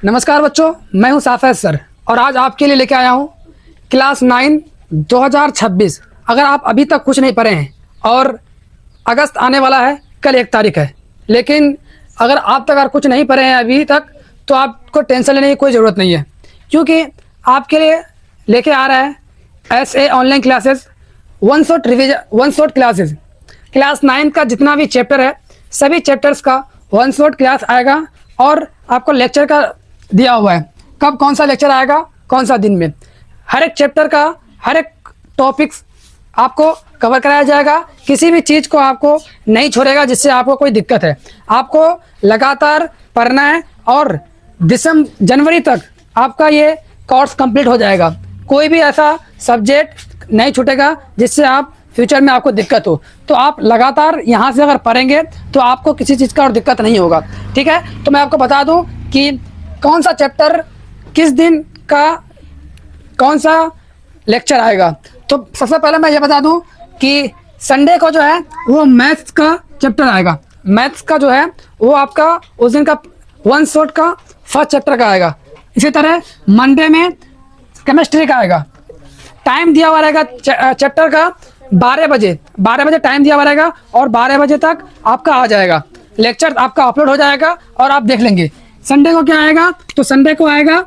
नमस्कार बच्चों, मैं हूं साफेज सर और आज आपके लिए लेके आया हूं क्लास 9 2026। अगर आप अभी तक कुछ नहीं पढ़े हैं और अगस्त आने वाला है, कल 1 तारीख है, लेकिन अगर आप तक अगर कुछ नहीं पढ़े हैं अभी तक तो आपको टेंशन लेने की कोई ज़रूरत नहीं है, क्योंकि आपके लिए लेके आ रहा है SA online classes, one shot classes. Class 9 का जितना भी चैप्टर है सभी चैप्टर्स का वन शॉट क्लास आएगा और आपको लेक्चर का दिया हुआ है कब कौन सा लेक्चर आएगा, कौन सा दिन में। हर एक चैप्टर का हर एक टॉपिक्स आपको कवर कराया जाएगा, किसी भी चीज़ को आपको नहीं छोड़ेगा जिससे आपको कोई दिक्कत है। आपको लगातार पढ़ना है और जनवरी तक आपका ये कोर्स कंप्लीट हो जाएगा। कोई भी ऐसा सब्जेक्ट नहीं छूटेगा जिससे आप फ्यूचर में आपको दिक्कत हो। तो आप लगातार यहाँ से अगर पढ़ेंगे तो आपको किसी चीज़ का और दिक्कत नहीं होगा। ठीक है, तो मैं आपको बता दूं कि कौन सा चैप्टर किस दिन का कौन सा लेक्चर आएगा। तो सबसे पहले मैं ये बता दूं कि संडे को जो है वो मैथ्स का चैप्टर आएगा। मैथ्स का जो है वो आपका उस दिन का वन शॉट का फर्स्ट चैप्टर का आएगा। इसी तरह मंडे में केमिस्ट्री का आएगा। टाइम दिया हुआ रहेगा चैप्टर का 12 बजे टाइम दिया हुआ रहेगा और 12 बजे तक आपका आ जाएगा लेक्चर, आपका अपलोड हो जाएगा और आप देख लेंगे। संडे को क्या आएगा, तो संडे को आएगा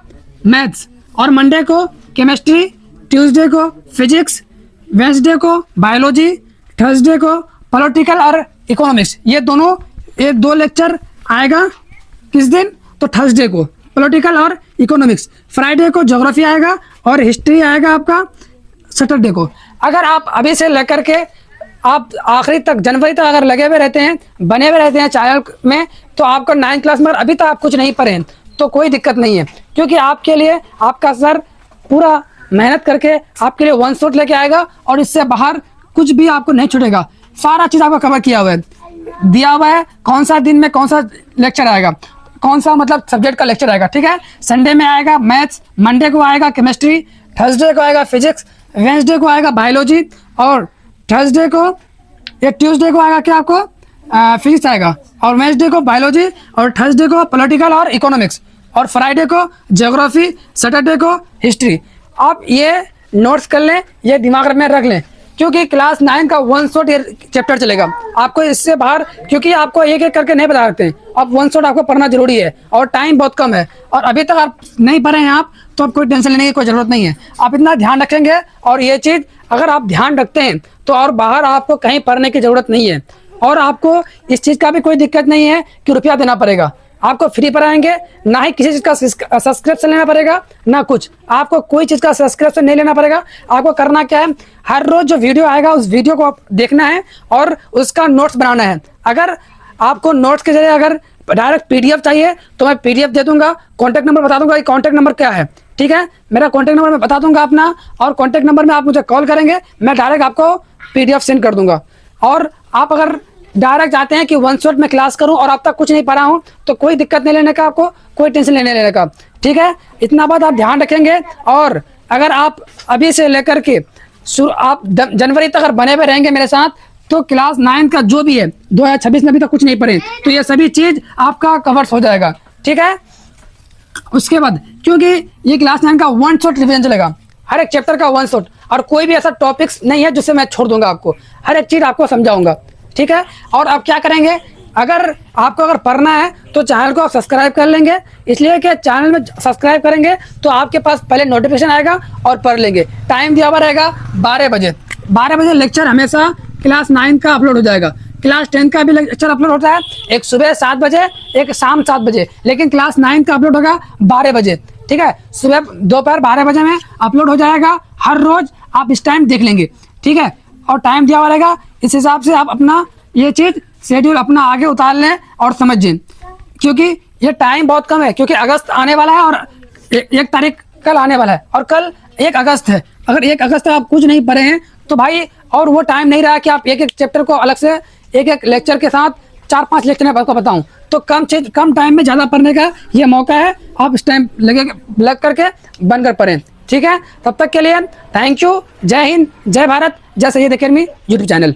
मैथ्स और मंडे को केमिस्ट्री, ट्यूसडे को फिजिक्स, वेंसडे को बायोलॉजी, थर्सडे को पॉलिटिकल और इकोनॉमिक्स। ये दो लेक्चर आएगा किस दिन, तो थर्सडे को पॉलिटिकल और इकोनॉमिक्स। फ्राइडे को ज्योग्राफी आएगा और हिस्ट्री आएगा आपका सैटरडे को। अगर आप अभी से लेकर के आप आखिरी तक जनवरी तक अगर लगे हुए रहते हैं, बने हुए रहते हैं चैनल में, तो आपको 9th क्लास में अभी तक आप कुछ नहीं पढ़े हैं तो कोई दिक्कत नहीं है, क्योंकि आपके लिए आपका सर पूरा मेहनत करके आपके लिए वन शॉट लेके आएगा और इससे बाहर कुछ भी आपको नहीं छूटेगा। सारा चीज़ आपको कवर किया हुआ है, दिया हुआ है कौन सा दिन में कौन सा लेक्चर आएगा, कौन सा मतलब सब्जेक्ट का लेक्चर आएगा। ठीक है, संडे में आएगा मैथ्स, मंडे को आएगा केमिस्ट्री, थर्सडे को आएगा फिजिक्स, वेंसडे को आएगा बायोलॉजी और थर्सडे को या ट्यूसडे को आएगा क्या आपको फिजिक्स आएगा और वेंसडे को बायोलॉजी और थर्सडे को पॉलिटिकल और इकोनॉमिक्स और फ्राइडे को ज्योग्राफी, सैटरडे को हिस्ट्री। आप ये नोट्स कर लें, ये दिमाग में रख लें, क्योंकि क्लास 9 का वन शॉट चैप्टर चलेगा। आपको इससे बाहर, क्योंकि आपको एक एक करके नहीं बता सकते हैं, अब वन शॉट आपको पढ़ना जरूरी है और टाइम बहुत कम है और अभी तक आप नहीं पढ़े हैं आप तो आप कोई टेंशन लेने की कोई ज़रूरत नहीं है। आप इतना ध्यान रखेंगे और ये चीज़ अगर आप ध्यान रखते हैं तो और बाहर आपको कहीं पढ़ने की ज़रूरत नहीं है और आपको इस चीज़ का भी कोई दिक्कत नहीं है कि रुपया देना पड़ेगा। आपको फ्री पढ़ाएंगे, ना ही किसी चीज़ का सब्सक्रिप्शन लेना पड़ेगा, ना कुछ। आपको कोई चीज़ का सब्सक्रिप्शन नहीं लेना पड़ेगा। आपको करना क्या है, हर रोज़ जो वीडियो आएगा उस वीडियो को आप देखना है और उसका नोट्स बनाना है। अगर आपको नोट्स के जरिए अगर डायरेक्ट PDF चाहिए तो मैं PDF दे दूंगा, कॉन्टैक्ट नंबर बता दूंगा कि कॉन्टैक्ट नंबर क्या है। ठीक है, मेरा कॉन्टैक्ट नंबर मैं बता दूंगा अपना और कॉन्टैक्ट नंबर में आप मुझे कॉल करेंगे, मैं डायरेक्ट आपको PDF सेंड कर दूंगा। और आप अगर डायरेक्ट चाहते हैं कि वन शॉट में क्लास करूं और आप तक कुछ नहीं पढ़ा हूं तो कोई दिक्कत नहीं लेने का, आपको कोई टेंशन लेने का। ठीक है, इतना बात आप ध्यान रखेंगे और अगर आप अभी से लेकर के आप जनवरी तक अगर बने हुए रहेंगे मेरे साथ तो क्लास 9 का जो भी है 2026 में अभी तक कुछ नहीं पढ़े तो ये सभी चीज़ आपका कवर्स हो जाएगा। ठीक है, उसके बाद क्योंकि ये क्लास 9 का वन शॉट रिवीजन चलेगा, हर एक चैप्टर का वन शॉट, और कोई भी ऐसा टॉपिक्स नहीं है जिससे मैं छोड़ दूंगा आपको, हर एक चीज़ आपको समझाऊंगा। ठीक है, और आप क्या करेंगे, अगर आपको पढ़ना है तो चैनल को आप सब्सक्राइब कर लेंगे, इसलिए कि चैनल में सब्सक्राइब करेंगे तो आपके पास पहले नोटिफिकेशन आएगा और पढ़ लेंगे। टाइम दिया हुआ रहेगा 12 बजे लेक्चर हमेशा क्लास 9 का अपलोड हो जाएगा। क्लास 10 का भी लेक्चर अपलोड होता है, एक सुबह 7 बजे एक शाम 7 बजे, लेकिन क्लास 9 का अपलोड होगा 12 बजे। ठीक है, सुबह दोपहर 12 बजे में अपलोड हो जाएगा हर रोज, आप इस टाइम देख लेंगे। ठीक है, और टाइम दिया हुआ रहेगा, इस हिसाब से आप अपना ये चीज़ शेड्यूल अपना आगे उतार लें और समझें, क्योंकि ये टाइम बहुत कम है, क्योंकि अगस्त आने वाला है और 1 तारीख कल आने वाला है और कल 1 अगस्त है। अगर 1 अगस्त तक आप कुछ नहीं पढ़े हैं तो भाई और वो टाइम नहीं रहा कि आप एक एक चैप्टर को अलग से एक एक लेक्चर के साथ 4-5 लेक्चर में आपको बताऊं, तो कम टाइम में ज़्यादा पढ़ने का ये मौका है। आप इस टाइम लग करके बनकर पढ़ें। ठीक है, तब तक के लिए थैंक यू। जय हिंद, जय भारत, जय सैयद अकेडमी यूट्यूब चैनल।